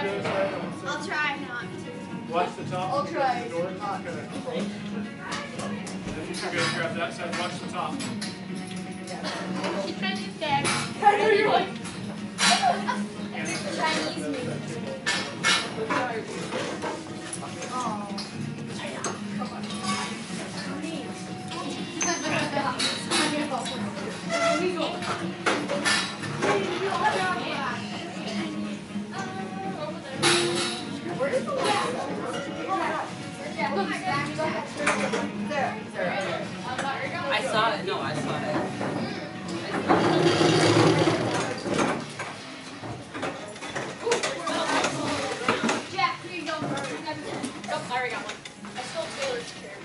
I'll try not to. Watch the top. I'll try. The door. If you can grab that side, watch the top. She's trying to stab. I know you're like. Chinese music. Oh. Come on. I saw it. No, I saw it. Jack, here you go. Oh, I already got one. I stole Taylor's chair.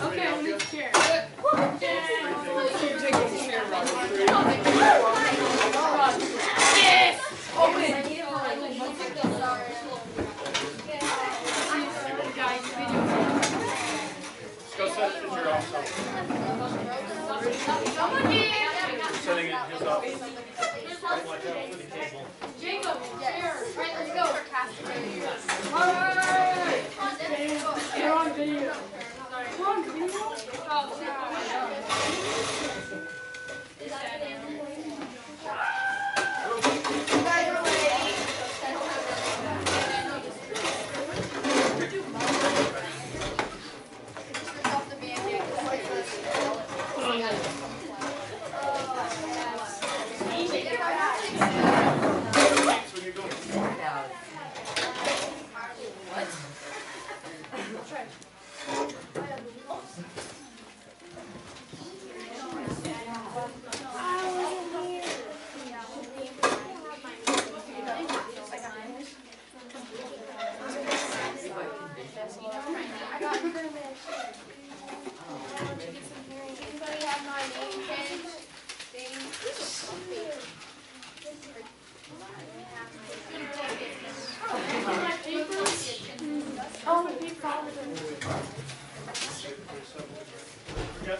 Okay, I'll move the chair. Yes! Open. Go set it in your office. Setting it in his office. Right like that for the cable. Jacob, chair. Right, let's go. You're on video. You're on video?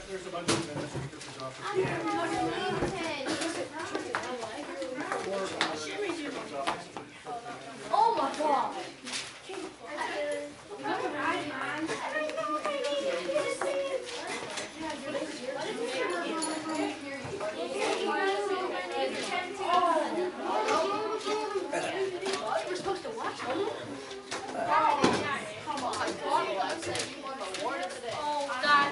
There's a bunch of minutes in his office. Oh my god. We're supposed to watch them. Come on, God, said you won the award of the day. Oh, God.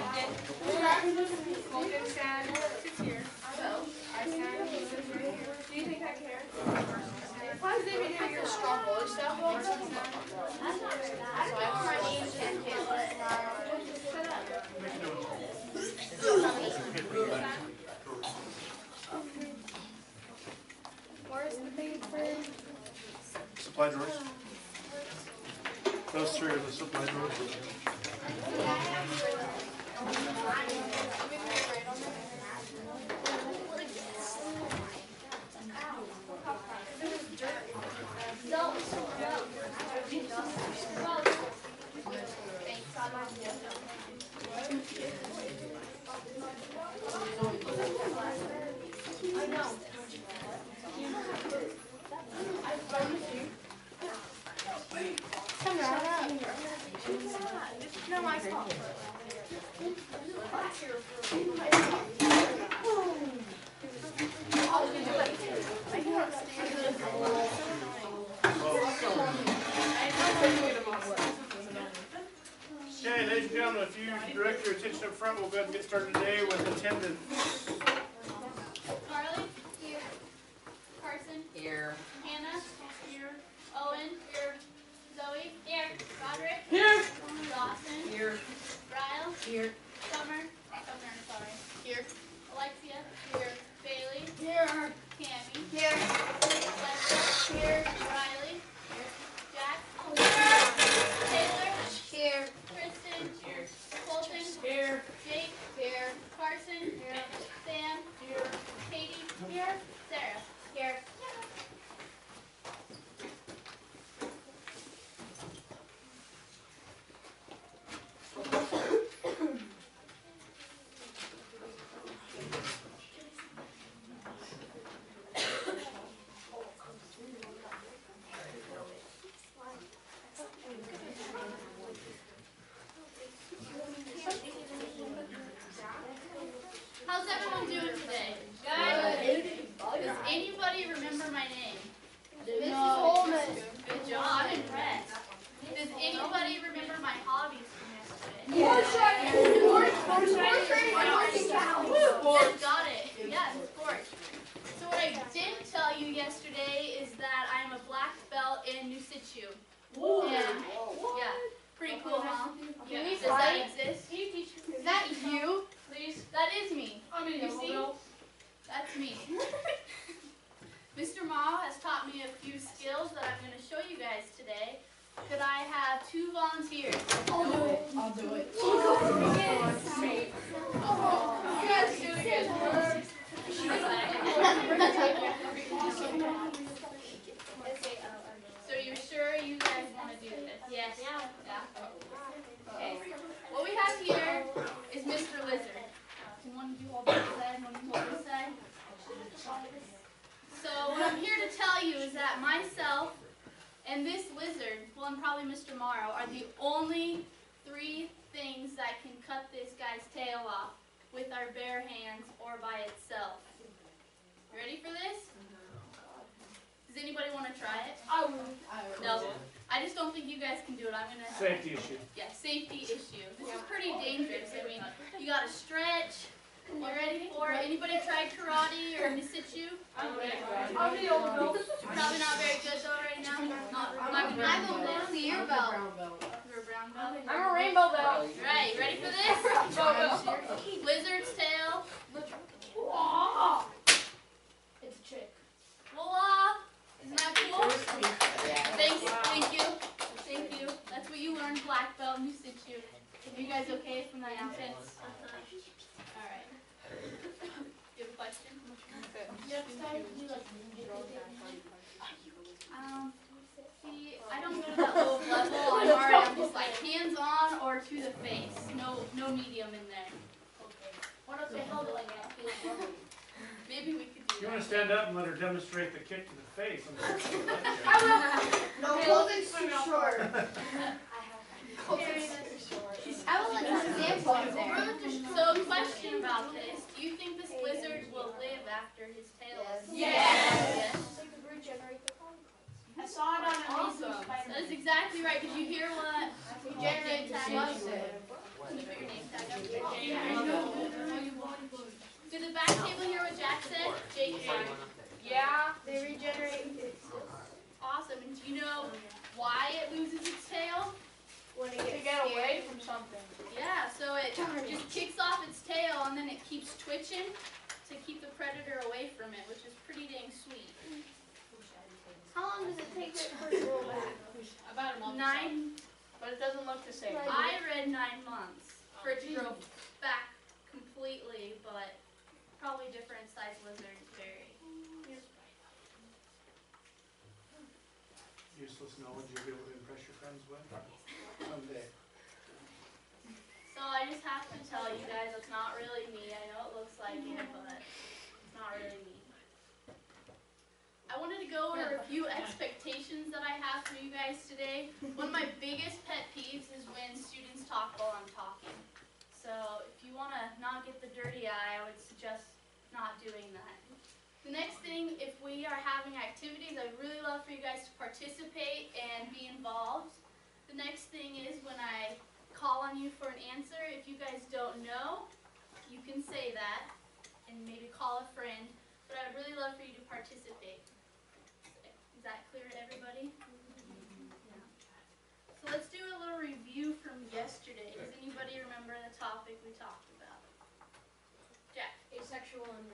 Smoking stand sits here. I stand right here. Do you think I care? Why is they making your strong voice that way? So I have my names and where's the paper? Supply drawers. Those three are the supply drawers. I know. Come right up. No, my fault. Okay, ladies and gentlemen, if you direct your attention up front, we'll go ahead and get started today with attendance. Carly? Here. Carson? Here. Hannah? Here. Owen? Here. Zoe? Here. Roderick? Here. Dawson? Here. Ryle? Here. Summer? Sorry. Here. Alexia? Here. Bailey? Here. Tammy? Here. Lester? Here. Riley? Here. Jack? Taylor? Here. Kristen? Here. Colton? Here. Jake? Here. Carson? Here. Sam? Here. Katie? Here. Sarah? Here. Got it. Yeah, sport. So what I didn't tell you yesterday is that I am a black belt in Nu Situ. And yeah, pretty cool, huh? Does that exist? Is that you? Please. That is me. You see? That's me. Mr. Mao has taught me a few skills that I'm going to show you guys today. Could I have 2 volunteers? I'll do it. I'll do it. Yes, do it again. So you're sure you guys want to do this? Yes. Yeah. Okay. What we have here is Mr. Lizard. One of you hold this side, one of you hold this side. So what I'm here to tell you is that myself and this lizard, well, and probably Mr. Morrow, are the only 3 things that can cut this guy's tail off with our bare hands or by itself. You ready for this? Does anybody want to try it? I will. No. I just don't think you guys can do it. I'm going to... Safety issue. Yeah, safety issue. This is pretty dangerous. I mean, you got to stretch. You ready for it? Anybody tried karate or Nu Situ? Probably not very good though right now. I'm a clear belt. You're a brown belt? I'm a rainbow belt. Right, ready for this? Lizard's tail. It's a trick. Voila! Isn't that cool? Thank you. Thank you. That's what you learned, black belt, Nu Situ. Are you guys okay from the outfits? Alright. You have a question? See, I don't go to that low level. I'm just like hands-on or to the face. No medium in there. What if they held it like that? Maybe we could do You want that. to stand up and let her demonstrate the kick to the face? No, Colton's too short. I would like an example there. So, question about this. Do you think this lizard will live after his tail is? Yes. I saw it on Awesome. That's exactly right. Did you hear what name tag up? Can you put your name tag up? Did the back table hear what Jack said? Jake did. Yeah. They regenerate Awesome. And do you know why it loses its tail? when it To gets get away scared. from something. Yeah, so it just kicks off its tail and then it keeps twitching to keep the predator away from it, which is pretty dang sweet. How long does it take it for it to grow back? About a month. 9, But it doesn't look the same. I read 9 months for it to grow back completely, but probably different size lizards vary. Useless knowledge you'll be able to impress your friends with someday. So I just have to tell you guys, it's not really me. I know it looks like it, but it's not really me. I wanted to go over a few expectations that I have for you guys today. One of my biggest pet peeves is when students talk while I'm talking. So if you want to not get the dirty eye, I would suggest not doing that. The next thing, if we are having activities, I'd really love for you guys to participate and be involved. The next thing is when I call on you for an answer, if you guys don't know, you can say that and maybe call a friend, but I'd really love for you to participate. Is that clear to everybody? Yeah. So let's do a little review from yesterday. Does anybody remember the topic we talked about? Jack. Asexual and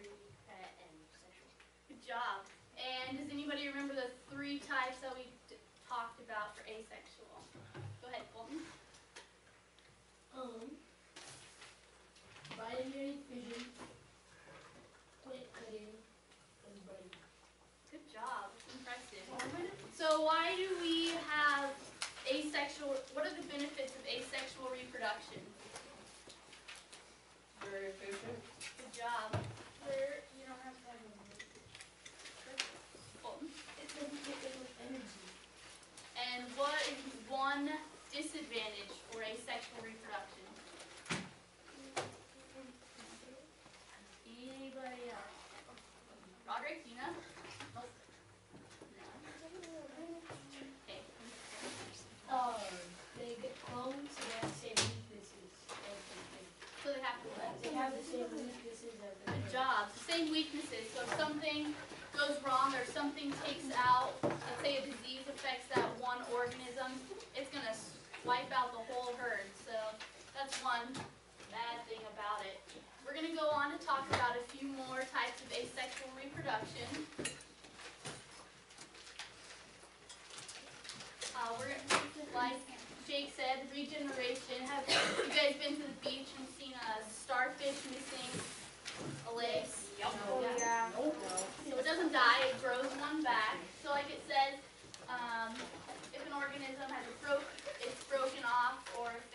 sexual. Good job. And does anybody remember the 3 types that we talked about for asexual? Go ahead, Colton. Binary fission, plant cutting, and budding. Good job. That's impressive. So why do we have asexual, what are the benefits of asexual reproduction? Very efficient. Good job. You don't have to have Colton. It's energy. And what is one disadvantage weaknesses. So if something goes wrong or something takes out, let's say a disease affects that one organism, it's going to wipe out the whole herd. So that's one bad thing about it. We're going to go on to talk about a few more types of asexual reproduction. We're going to, like Jake said, regeneration. Have you guys been to the beach and seen a starfish missing a leg? Yep. Oh, yeah. So it doesn't die, it grows one back. So like it says, if an organism has it's broken off, or if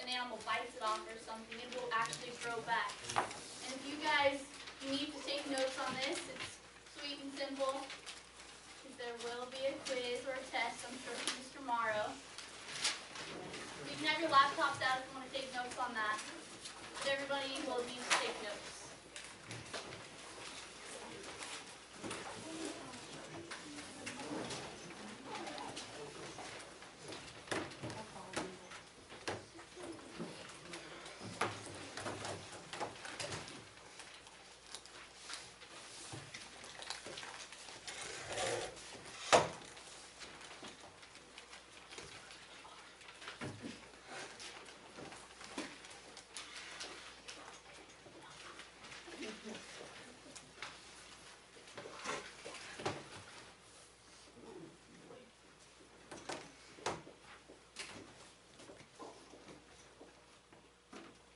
an animal bites it off or something, it will actually grow back. And if you guys need to take notes on this, it's sweet and simple. There will be a quiz or a test, I'm sure, from Mr. Morrow. You can have your laptops out if you want to take notes on that. But everybody will need to take notes.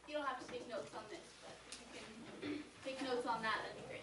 You don't have to take notes on this, but if you can take notes on that, that'd be great.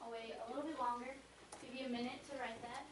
I'll wait a little bit longer. Give you a minute to write that.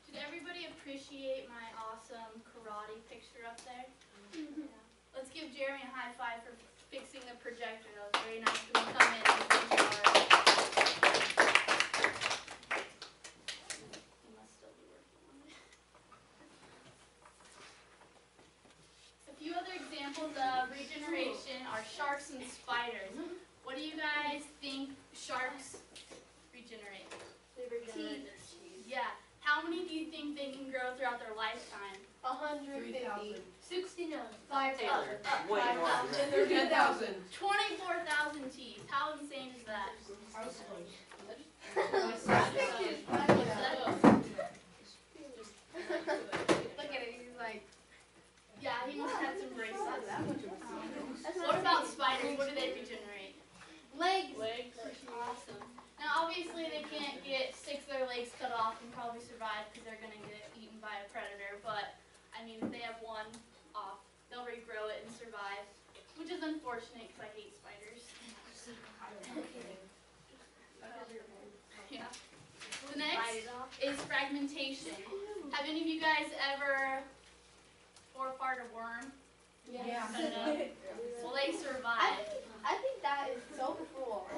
Did everybody appreciate my awesome karate picture up there? Yeah. Let's give Jeremy a high five for fixing the projector. That was very nice when you come in. He must still be working on it. A few other examples of regeneration are sharks and spiders. What do you guys think sharks regenerate? They regenerate their teeth. Yeah. How many do you think they can grow throughout their lifetime? 150. 69. 5,000. Way more. 30,000. 24,000 teeth. How insane is that? Look at it, he's like... Yeah, he must have some braces. What about spiders? What do they regenerate? Legs. Legs. Awesome. Now, obviously, they can't get 6 of their legs cut off and probably survive because they're going to get eaten by a predator. But, I mean, if they have one off, they'll regrow it and survive, which is unfortunate because I hate spiders. Yeah. The next is fragmentation. Have any of you guys ever four-part a worm? Yeah. Cut it up? Well, they survive. I think that is so cruel.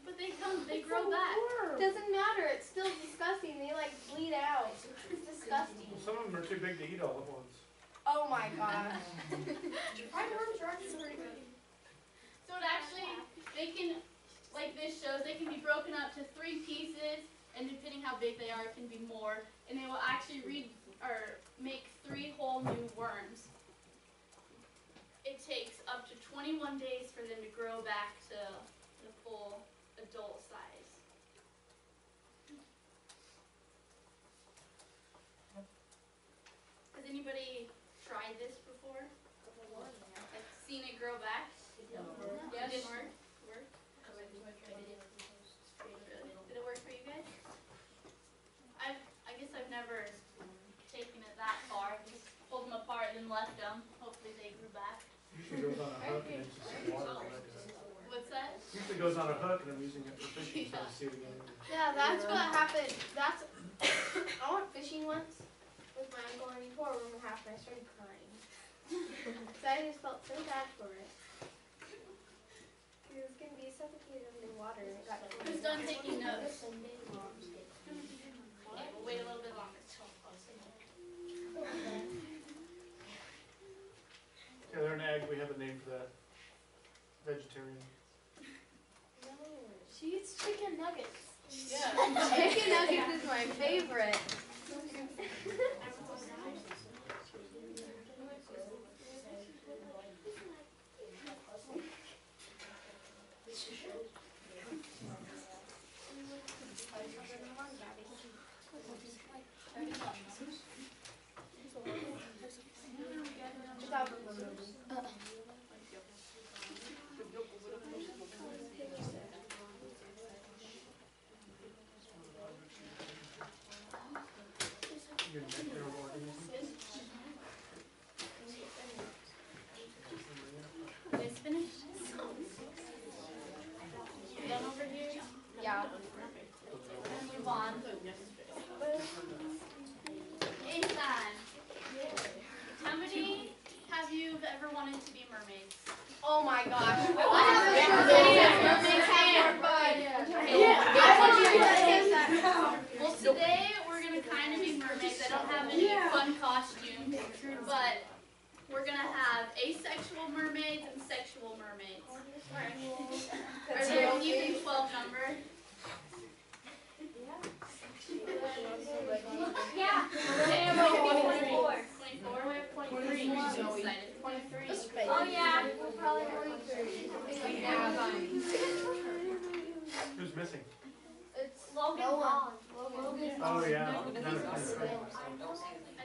But they grow back. Doesn't matter, it's still disgusting. They like bleed out. It's disgusting. Some of them are too big to eat all at once. Oh my gosh. Fried worms are actually pretty good. So it actually, they can, like this shows, they can be broken up to 3 pieces, and depending how big they are, it can be more. And they will actually make 3 whole new worms. It takes up to 21 days for them to grow back to the full adult size. Has anybody tried this before? Like seen it grow back? No. Yeah, it didn't work? Worked? Did it work for you guys? I guess I've never taken it that far. Just pulled them apart and then left them. Hopefully they grew back. Usually goes on a hook and it's just water. What's that? Usually goes on a hook and I'm using it for fishing, so I see it again. Yeah, that's what happened. I went fishing once with my uncle and he tore a room in half and I started crying. So I just felt so bad for it. It was going to be suffocated under water and it got Who's done taking notes? Okay, we'll wait a little bit longer. Yeah, they're an egg. We have a name for that. Vegetarian. She eats chicken nuggets. Yeah. Chicken nuggets is my favorite. You can check their organisms. You guys finished? Done over here? Yeah. Let's move on. Anytime. How many have you ever wanted to be mermaids? Oh my gosh. Well, today we're going to kind of be mermaids. I don't have any fun costumes, but we're going to have asexual mermaids and sexual mermaids. Are there even 12 number? Yeah. Okay. 24. 23. So excited. 23. Oh yeah. We're probably going Who's missing? It's Logan Holland. Logan. Oh, yeah. I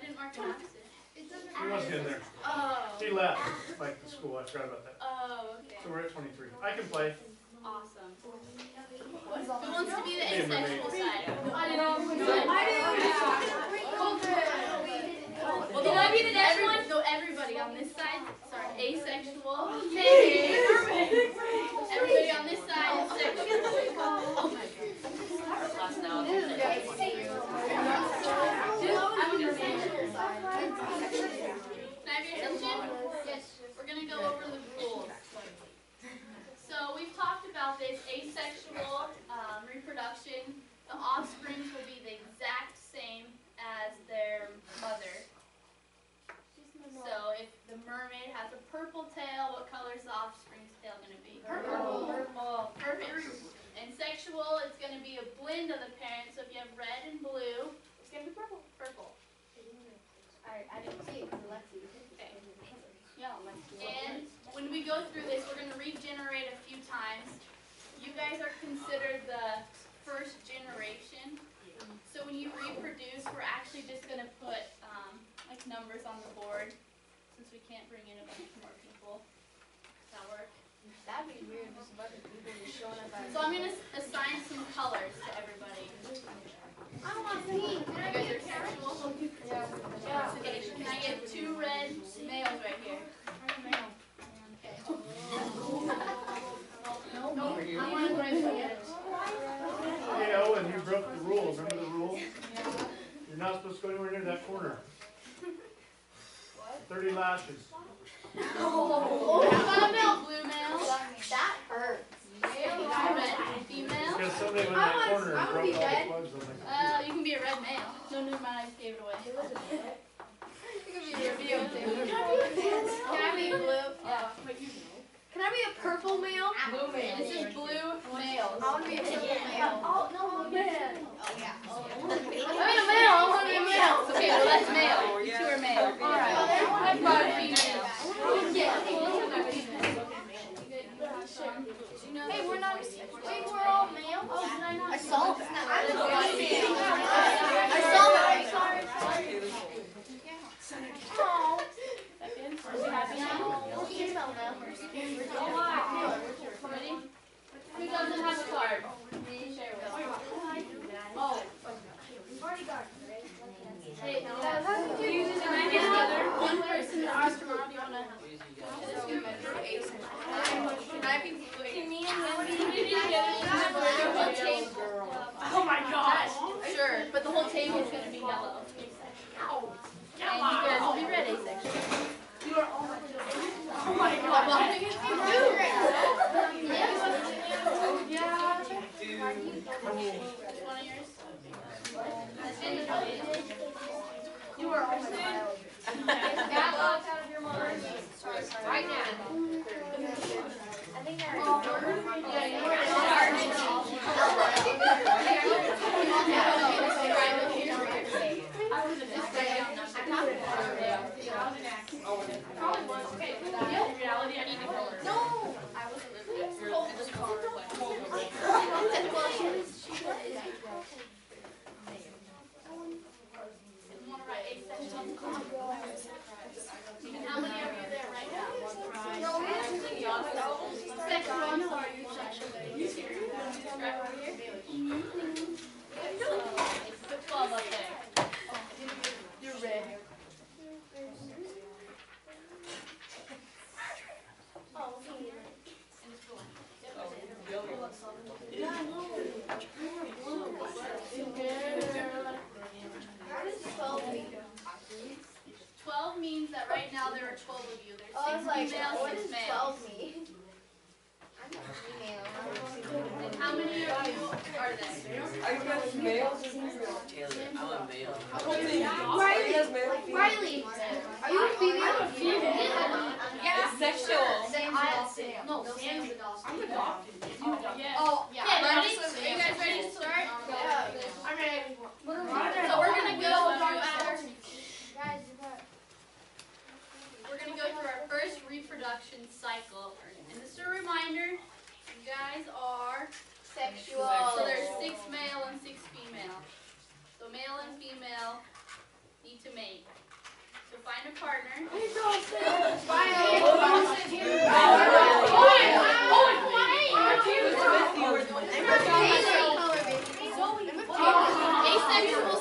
didn't mark an absent. He wasn't in there. Oh. He left, like the school. I forgot about that. Oh, okay. So we're at 23. I can play. Awesome. Who wants to be the Be a mermaid. asexual side? I didn't know. Well, can I be the next one? No, everybody on this side. Sorry, asexual. Hey. Everybody on this side is sexual. Oh my God. I'm gonna say it. Can I have your attention? Yes. We're gonna go over the rules. So we've talked about this asexual reproduction. The offsprings will be the exact same as their mother. So if the mermaid has a purple tail, what color is the offspring's tail going to be? Purple. Purple. Perfect. And sexual, it's going to be a blend of the parents. So if you have red and blue, it's going to be purple. Purple. I didn't see it because Alexi. Okay. And when we go through this, we're going to regenerate a few times. You guys are considered the first generation. So when you reproduce, we're actually just going to put like numbers on the board since we can't bring in a bunch more people. Does that work? That'd be weird. Just a bunch of people just showing up. So I'm going to assign some colors to everybody. I want pink. You guys are sexual? Yeah. Okay, can I get 2 red males right here? Okay. No. I want to Hey, Owen, you broke the rule. Remember the rule? You're not supposed to go anywhere near that corner. 30 lashes. Oh, female, blue male. That hurts. Red female. Because somebody went in that corner and broke all the red. plugs on the You can be a red male. No, never mind, I just gave it away. Can I be blue? Wait, can I be a purple male. Blue male. This is blue male. I want to be a purple male. Oh, no, man. Oh yeah. I mean a male. I want to be a male. Okay, well that's male. You two are male. Alright. I've got a female. Hey, we're not. Wait, we're all male. Oh, did I not? I saw that. I saw that. I'm sorry. Oh. Are we happy now? We're female now. Ready? Who doesn't have a card? Me, share with. Oh. Hey, can I get another one person to ask tomorrow? Do you want to? Oh my gosh. Sure, but the whole table is going to be yellow. And you guys will be ready section. You are all oh my god. Yeah. Which one of yours? You are all that walks out of your mind. Right now. I think I How many of you are there right now? Section 1, sorry, your section. Right over here. Put 12 up there. You're red. Yeah, I know. 12 means that right now there are 12 of you. There's 6 I was like, females, what 6 does males. 12 mean? I'm not a female. And how many of you are there? Are you guys males or females? Taylor, I'm a male. Riley, are you a female? Yeah. Sexual. No, Sam's adopted. I'm adopted. Yes. Oh, Yeah, ready? Are you guys ready to start? Yeah. I'm ready. So we're gonna go through our first reproduction cycle. And just a reminder, you guys are Sexual. so there's 6 male and 6 female. So male and female need to mate. So find a partner. Asexual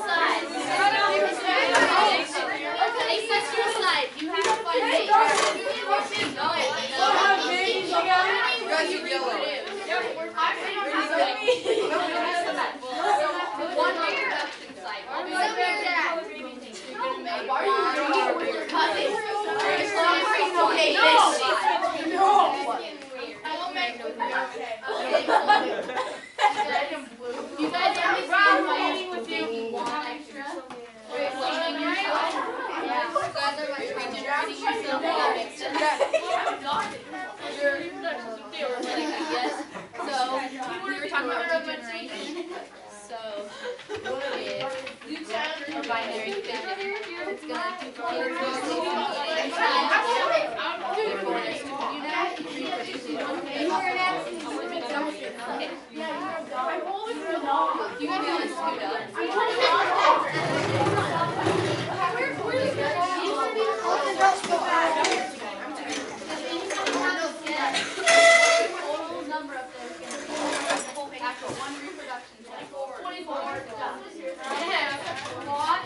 side. Asexual side. You have to find mate. One reproduction site. You guys understand why you would do one extra? Cleaning yourself. Yeah. You guys are regenerating yourself. That makes sense. Your reproductions with they were really good, yes. So we were talking about regeneration. So if or binary figure, it's gonna duplicate you can go and scoot up. Total number of them is going to be actual one reproduction cycle. 24. Yeah. What?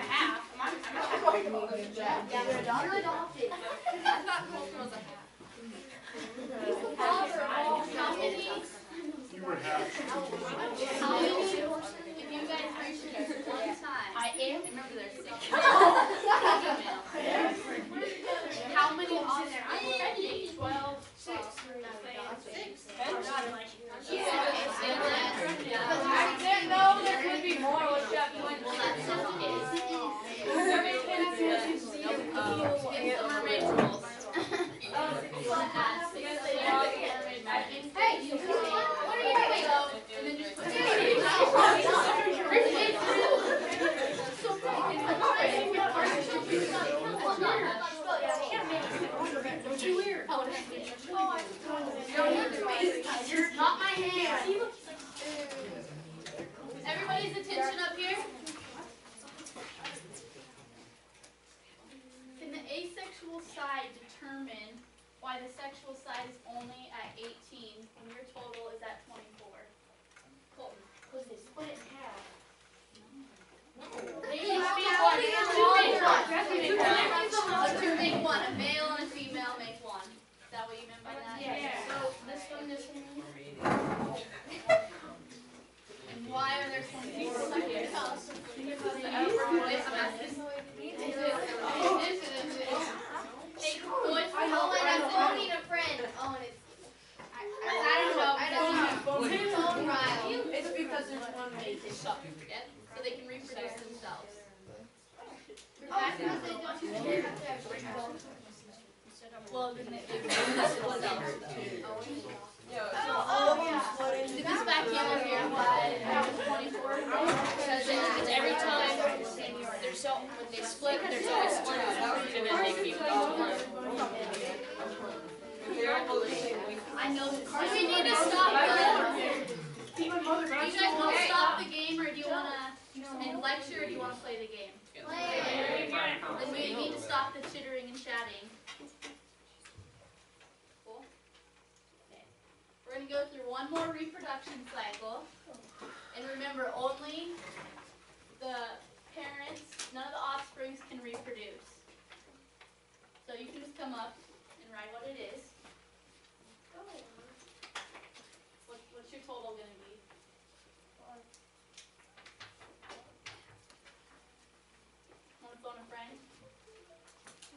Half. You're adopted. That's not cultural as a half. How many? You were half. How many? If you guys reproduce one time, I am. Remember, there's 6. How many on there? I'm ready. 12. 6. 6. No, there could be more. What's that point? Well, that's just the case. It's the mermaid rules. Not my hand. Everybody's attention up here. Can the asexual side determine why the sexual side is only at 18 when your total is at 24? Colton. Because they split it in half. Two make one. A male and a female make one. Is that what you meant by that? Yeah. So this one. And why are there 24 up here? Hey, boys, Oh, and I'm phoning a friend. Oh, and it's. I don't know. Phone Ryle. It's because there's one mate. so they can reproduce themselves. That's because they don't have to have both. Well, then they split up. Did this back in here why there's 24? Because every time there's so when they split, there's always two, and then they keep going. I know this. Do we need to stop do you guys want to stop the game, or do you want to lecture, or do you want to play the game? Then we need to stop the chittering and chatting. Cool. Okay. We're going to go through one more reproduction cycle. And remember, only the parents, none of the offsprings can reproduce. So you can just come up and write what it is. What's your total going to be? Want to phone a friend?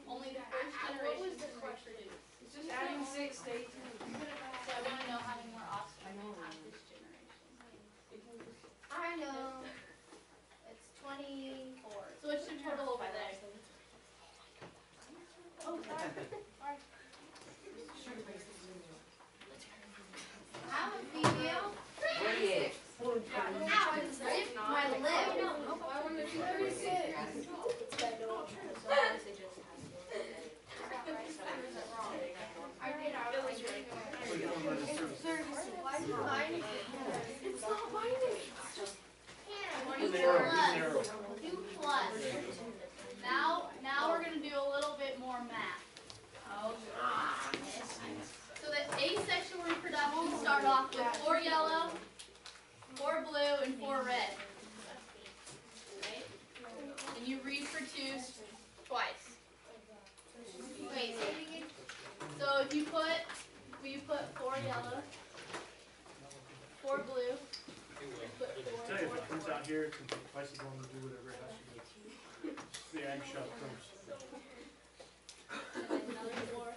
Only the first generation can reproduce. It's just adding 6 to 18. So I want to know how many more offspring we have this generation. I know. It's 24. So what's your total over there? Oh, sorry. I'm a female. Ow, I just ripped my lip. Why were you 36? I did. I was like, why is it binding? It's not binding. It's just Two plus. Now we're going to do a little bit more math. So the asexual reproduction start off with 4 yellow, 4 blue, and 4 red. Right? And you reproduce twice. Wait, say it again. So if you put 4 yellow, 4 blue, put I tell you, if it comes out here, it can take twice as long to do whatever it has to do. The egg shell comes. and then another 4.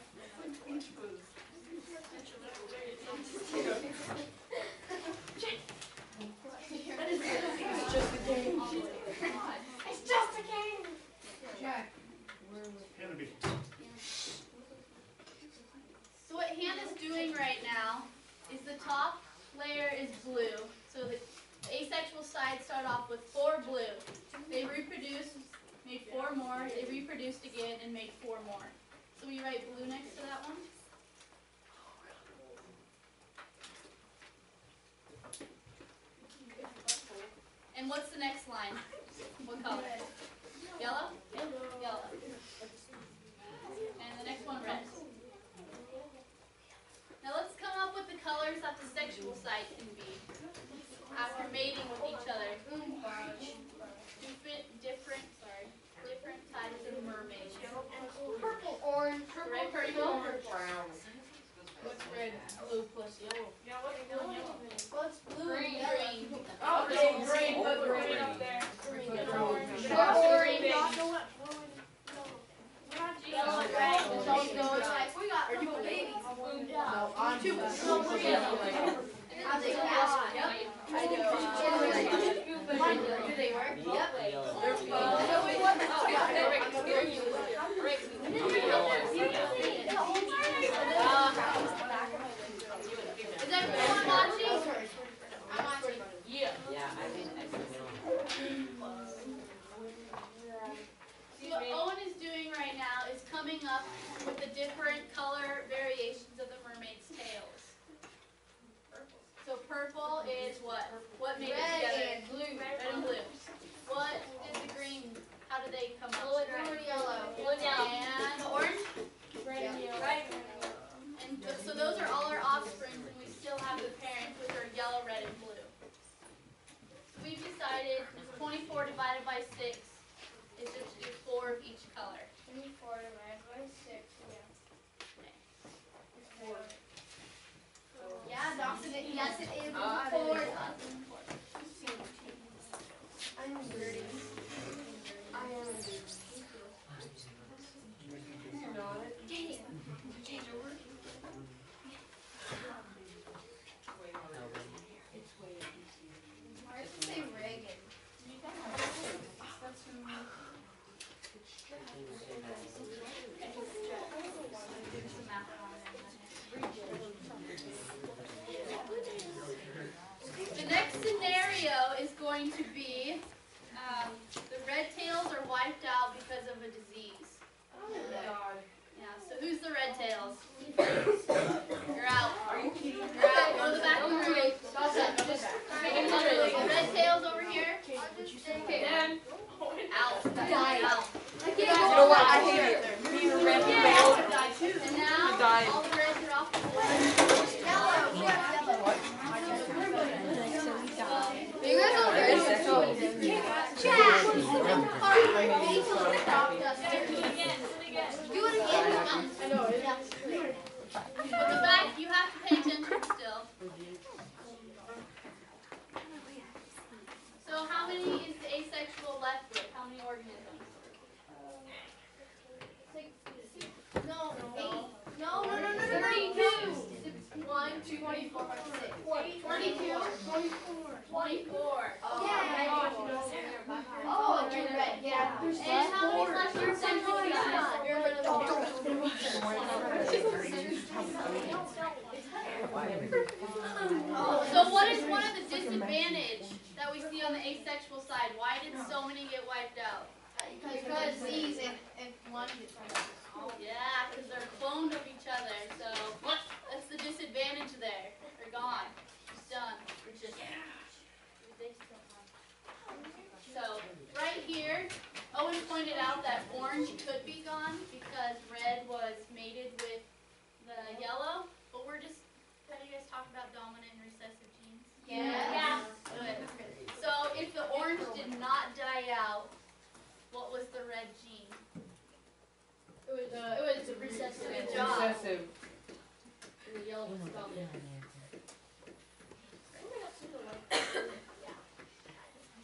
It's just a game. Hannah B. So what Hannah's doing right now is the top layer is blue. So the asexual side start off with 4 blue. They reproduced, made 4 more. They reproduced again and made 4 more. So we write blue next to that one. And what's the next line? What color? Yellow? Yellow. And the next one, red. Now let's come up with the colors that the sexual side can be after mating with each other. Different types of mermaids. Purple, orange, Red, purple. brown. What's red? Blue plus yellow. Yeah, what's blue? What's blue? Green. Oh, so green, put green up there. Orange. Yellow and red. So it's like, we got purple babies. No, I'm Two. How they pass? Yep. I do. Do they work? Yep. They're Is everyone watching? I'm watching. Yeah. So what Owen is doing right now is coming up with the different color variations of the mermaid's tails. So purple is what? What made it together? Red and blue. Red and blue. What did the green, how did they come up? Blue and yellow. Blue and yellow. And the orange? Red and yellow. Right. And so those are all our offsprings, and we still have the parents, which are yellow, red, and blue. So we've decided 24 divided by 6 is just 4 of each color. 24 divided by 6. Yeah, Dawson, yes it is. 4. I'm dirty. I am dirty. Why does it say Reagan? The next scenario is going to be the red tails are wiped out because of a disease. Yeah, so who's the red tails? You're out. You're out. Go to the back of the room. The red tails over here. Out. Out. You know what? I hate it. Being a red failed. And now died. all the reds are off the board. You guys all ready? Do it again. I know. But the back, you have to pay attention still. So how many is the asexual left with? How many organisms? No, 32. 1, 2, 3, 4, 5, 6. 22. 24. Oh, you're red. Yeah. And how many left with sexual guys? So what is one of the disadvantages that we see on the asexual side? Why did so many get wiped out? Because these and one gets wiped out. Yeah, because they're cloned of each other. So that's the disadvantage there. They're gone. It's done. It's just. So right here, Owen pointed out that orange could be gone because red was mated with the yellow. But we're just. How do you guys talk about dominant and recessive genes? Yeah. Good. So if the orange did not die out, what was the red gene? It was a recessive. Good job. Excessive. The yellow was dominant.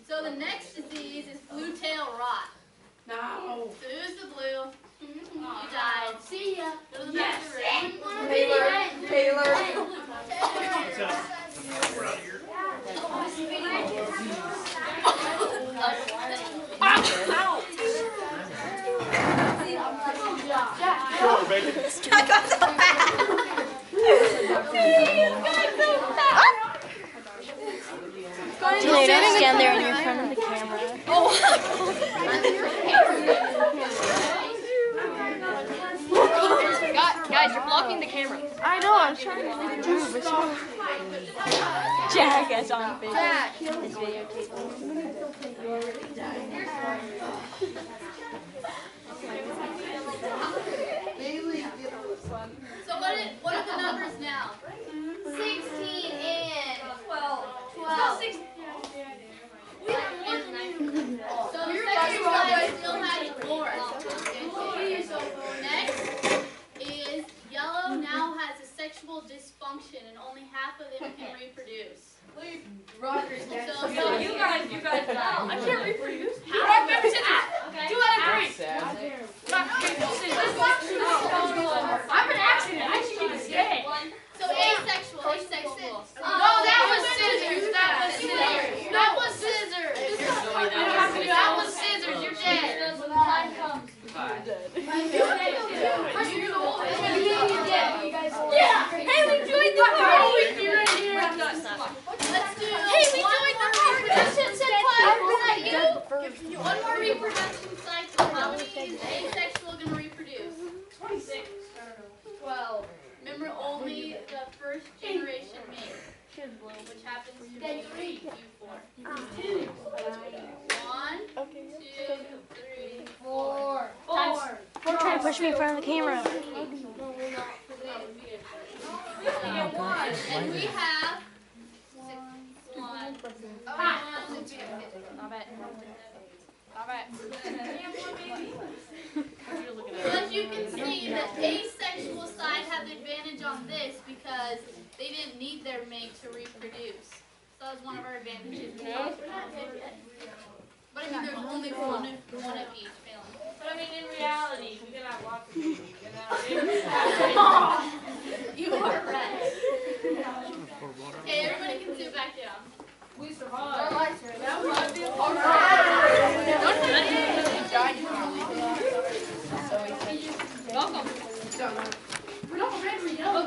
So the next disease is blue tail rot. No. So who's the blue? You died. See ya. Go to the back of the room. Taylor. We're out of here. Sure, bacon. Don't stand there and you're in front of the camera. Guys, you're blocking the camera. I know, I'm trying to move it. Jack is on video. It's videotaping. So what are the numbers now? 16 and 12. 12. So the second one still has four. Next is yellow now has a sexual dysfunction and only half of them can reproduce. So You guys, no, I can't reproduce. how Rock, paper, scissors. Okay. 2 out of 3. Rock, paper, scissors. I'm an accident. I should be staying. So asexual. No, that was scissors. That was scissors. That was scissors. That was scissors. You're dead. When the time comes. Yeah. Hey, we joined the party. Let's do Hey, we joined the party. one more reproduction cycle. How many is asexual going to reproduce? Remember, only the first generation make, which happens to be you four. 1, 2, 3, 4. Trying to push me in front of the camera. And we have 1. Stop it. Stop it. So as you can see, the asexual side have the advantage on this because they didn't need their mate to reproduce. So that was one of our advantages. But I mean, there's only one of each family. But I mean, in reality, we can have lots of people. You are right. Okay, everybody can sit back down. We survived. Welcome. We're not red, we're yellow.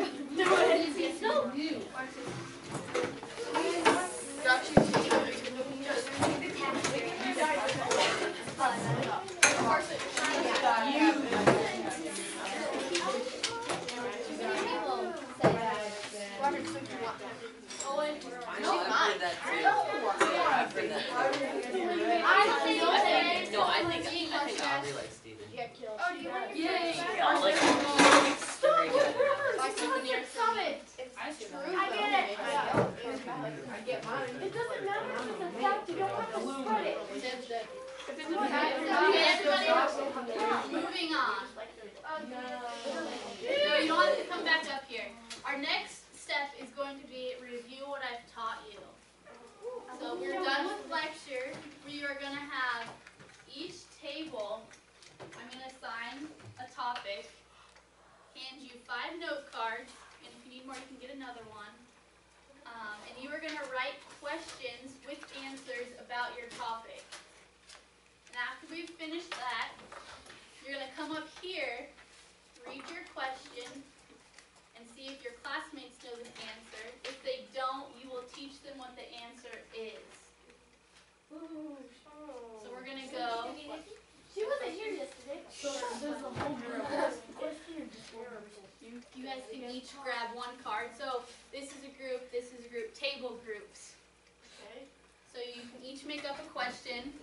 Moving on. No, you don't have to come back up here. Our next step is going to be review what I've taught you. So we're done with lecture. We are going to have each table, I'm going to assign a topic, hand you 5 note cards, and if you need more, you can get another one. And you are going to write questions with answers about your topic. And after we've finished that, you're going to come up here, read your question, and see if your classmates know the answer. If they don't, you will teach them what the answer is. So we're going to go. She wasn't here yesterday. You guys can each grab 1 card. So this is a group, table groups. Okay. So you can each make up a question.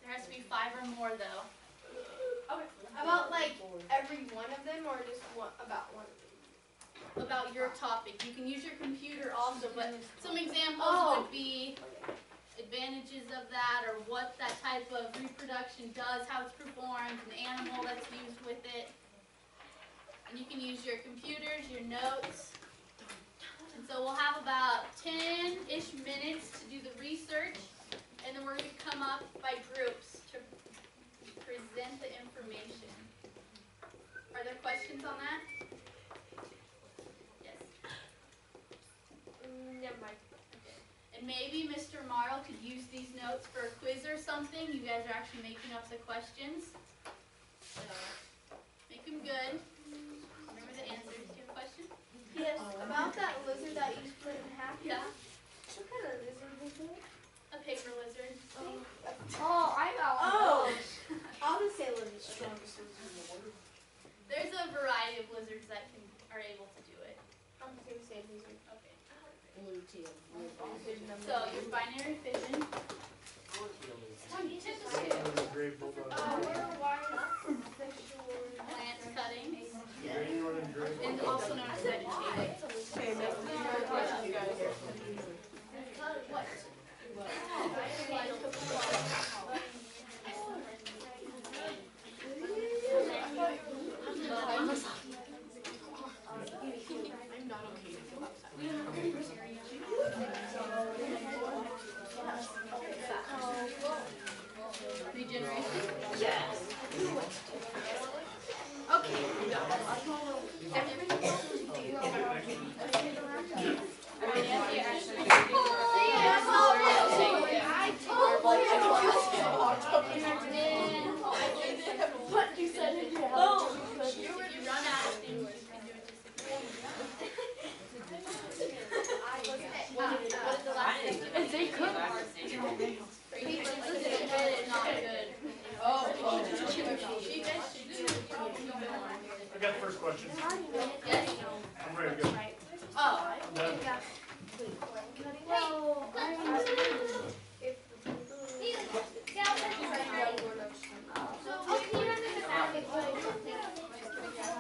There has to be 5 or more though. Okay. About like every one of them, or just one about one of them? About your topic. You can use your computer also, but some examples would be advantages of that, or what that type of reproduction does, how it's performed, an animal that's used with it. And you can use your computers, your notes. And so we'll have about 10-ish minutes to do the research, and then we're going to come up by groups to present the information. Are there questions on that? Yes. Never mind. And maybe Mr. Marl could use these notes for a quiz or something. You guys are actually making up the questions. So make them good. Remember the answers to your question? Yes. About that lizard that you split in half. Yeah. What kind of lizard was it? A paper lizard. Oh, I got one. Oh. I'll just say lizard. There's a variety of lizards that are able to do it. I'm just gonna say lizard. Okay. So your binary fission. Plant cutting. And also known as vegetation. Regeneration? Yes. Okay. You run out of things, you can do it just what is the last thing? They could. Not good. Oh, she guys should do it. I got got the first question. Yes. I'm ready to go. Oh. I'm done.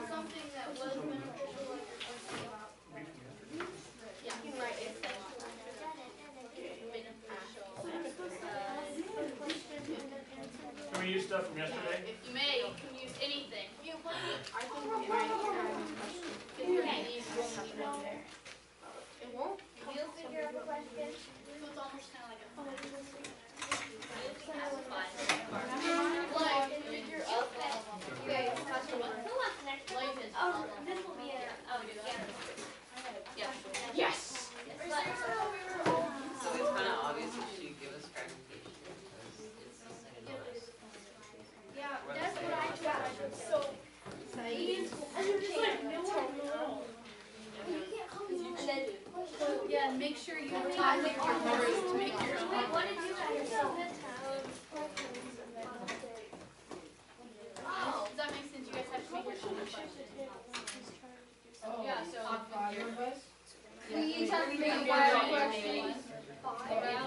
Something that was beneficial, like you're talking about. Yeah. You can write it. Can we use stuff from yesterday? If you may, you can use anything. I think we might have a question. It won't? You'll figure out the question. So it's almost kind of like a Like, figure figure Okay, that's Who wants the next one? Oh, this will be a, oh, yeah. Yes. So it's kind of obvious that she give us fragmentation because it's the same as Yeah, that's what I tried. So, And then, Yeah, and make sure you have time with your words to make your own. wait, what did you guys do? Does that make sense? You guys have to make your own questions. Yeah, so. we each have to make Yeah. one question.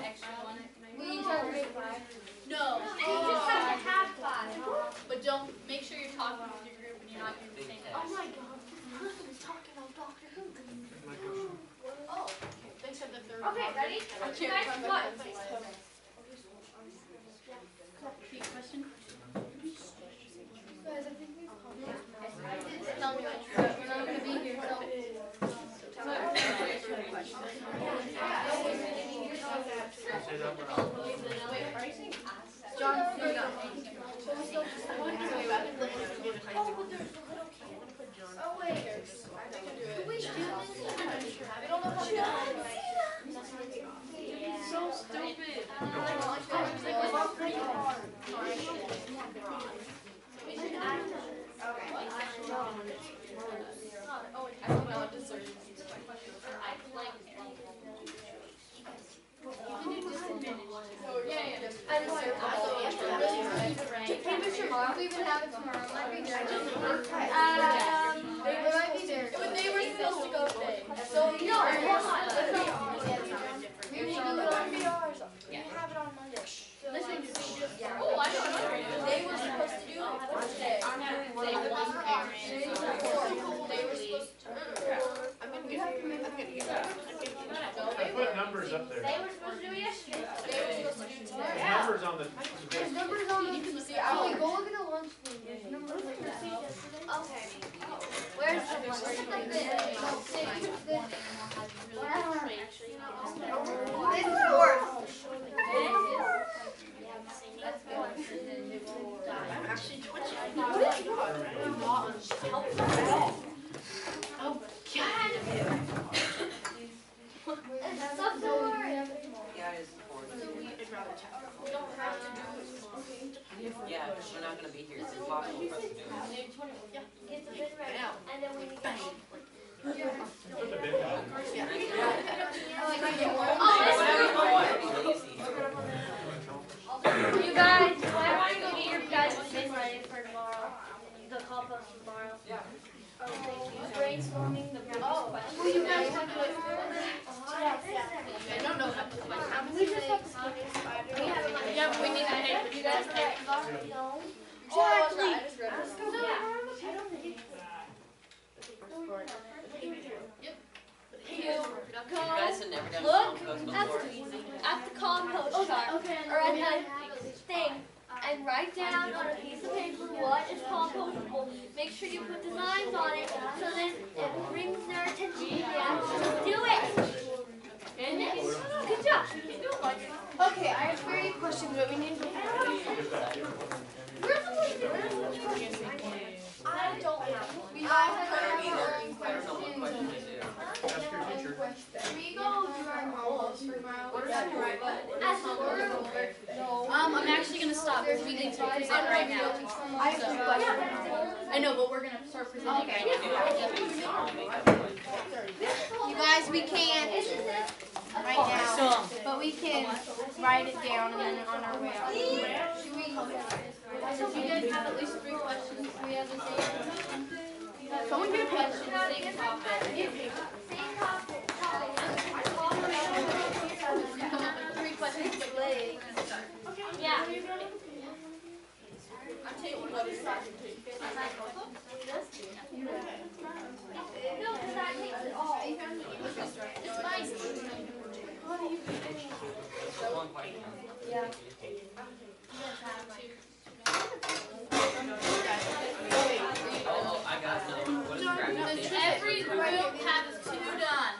Extra one. We each have to make five. No. And you just have to have 5. But don't, make sure you're talking with your group and you're not doing the same thing. Oh my god, this person is talking about Doctor Who. Oh, thanks for the third. Okay, ready? You guys, what? Repeat question. Guys, I think we've Tell me what we're not gonna be here, so. Say that one out. John, Oh, but there's a little Oh, wait. Can we do this? I don't know how to do it. So stupid. We even have it tomorrow. Might be there. They might be there. They were supposed to go today. So, No, hold on. maybe you can do it on VR. We have it on Monday. Listen to me just. Oh, I don't know. They were supposed to do it today. They won parents. They were supposed to. I put numbers up there. They were supposed to do it yesterday. They were supposed to do it today. There's numbers on the. There's numbers on the. Okay, go look at the lunch thing. There's numbers like that. Okay. Where's the one? This is yours. Yeah, it's yeah, we're not gonna be here. It's impossible for us to do it. Get the bin ready. And then we need to. Put the bin down. You guys, I want to go get your guys' bin ready for tomorrow. The compost tomorrow. Yeah. Brainstorming the questions. Will you guys have to do it? I don't know how to do it. We just have to skip it. We have it Monday. Yeah, but we need to take it. You guys ready? No. Exactly. You guys have never done Look compost at before. the compost chart, or at the thing, and write down on a piece of paper what is compostable. Make sure you put designs on it, so then it brings their attention to them. Do it! Good job. Okay, I have 3 questions, but we need to. Where's the I don't have one. We all have our own I don't know what questions. question to do. Ask your teacher. Can we go do our compost for tomorrow? As a group. No. I'm actually gonna stop because we need to present right now. I have 2 questions. I know, but we're gonna start presenting right now. You guys, we can't right now, but we can write it down and then on our way out. Should we? So if you guys have at least 3 questions, we have the same. Someone get a paper. Question, same topic. Same topic. Come up with 3 questions. Yeah. I'm taking notes. No, because that takes it all. It's nice. One question. Yeah. Oh, I got no. What is fragmentation? Every group has 2 done.